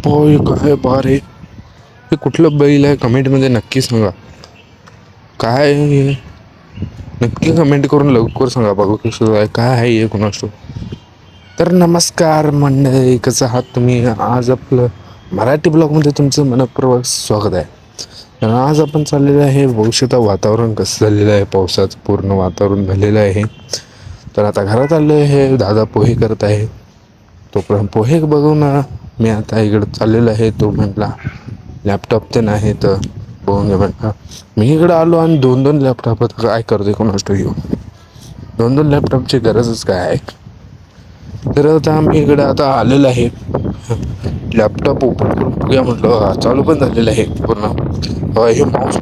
पोय काय बारे, हे कुठलं बैल आहे कमेंटमध्ये नक्की सांगा. काय हे नक्की कमेंट करून लवकर सांगा बघू कसं आहे, काय आहे हे कुणास ठाऊक. तर नमस्कार मंडळी, कसं आहात तुम्ही. आज आपलं मराठी ब्लॉगमध्ये तुमचं मनपूर्वक स्वागत आहे. तर आज आपण चाललेलं आहे, भविष्यात वातावरण कसं झालेलं आहे, पावसाचं पूर्ण वातावरण झालेलं आहे. तर आता घरात आलं आहे, दादा पोहे करत आहे. तोपर्यंत पोहे बघून मी आता इकडं चाललेलं आहे. तो म्हटला लॅपटॉप ते नाही तर बघून घे म्हटला. मी इकडं आलो आणि दोन दोन लॅपटॉप काय करते कोणास ठाऊक येऊ. दोन दोन लॅपटॉपची गरजच काय आहे. तर आता आम्ही इकडे आता आलेलं आहे, लॅपटॉप ओपन करून बघूया म्हटलं. चालू पण झालेलं आहे पूर्ण. हे माऊस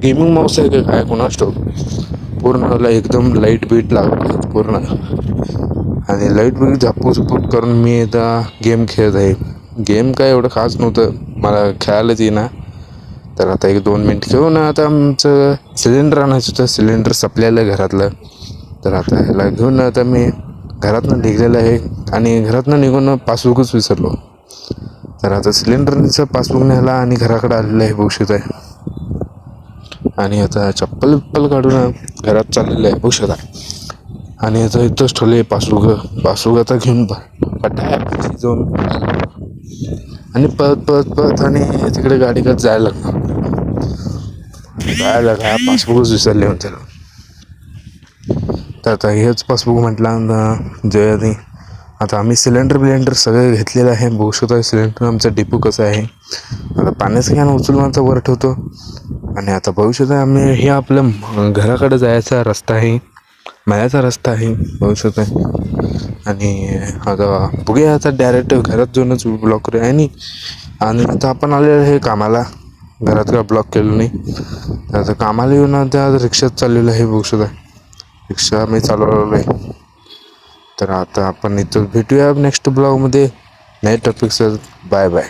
गेमिंग माऊस आहे का काय कोणास ठाऊक. पूर्ण एकदम लाईट बीट लागत पूर्ण, आणि लाईट बीट झापूक करून मी आता गेम खेळत आहे. गेम काय एवढं खास नव्हतं, मला खेळायलाच येईना. तर आता 1-2 मिनिट घेऊन आता आमचं सिलेंडर आणायचं होतं, सिलेंडर संपलेलं घरातलं. तर आता ह्याला घेऊन आता मी घरातनं निघलेलं आहे, आणि घरातनं निघून पासबुकच विसरलो. तर आता सिलेंडरचं पासबुक न्यायला आणि घराकडे आलेलं आहे भविष्यात आहे. आणि आता चप्पल काढून घरात चाललेलं आहे भविष्यात आहे. आणि आता इथंच ठेवले पासबुक आता घेऊन पटाय जाऊन आणि पळत आणि तिकडे गाडीकडे जायला काय पासबुकच विसरले होते. तर आता हेच पासबुक म्हटलं जय. आता आम्ही सिलेंडर सगळं घेतलेलं आहे. भविष्यात आहे सिलेंडर आमचा डिपो कसा आहे. आता पाण्याचं कॅन उचलून आता वर ठेवतो. आणि आता भविष्यात आम्ही हे आपल्या घराकडे जायचा रस्ता आहे, मायाचा रस्ता आहे भविष्यात आहे. आणि आता बघूया, आता डायरेक्ट घरात जाऊनच ब्लॉक करूया. आणि आता आपण आलेलं आहे कामाला, घरात काय ब्लॉक केलं नाही. तर आता कामाला येऊन आता रिक्षात चाललेलं आहे भविष्यात आहे. रिक्षा मी चालवलेलो आहे. तर आता आपण इथं भेटूया नेक्स्ट ब्लॉगमध्ये नवीन टॉपिकसह. Bye bye.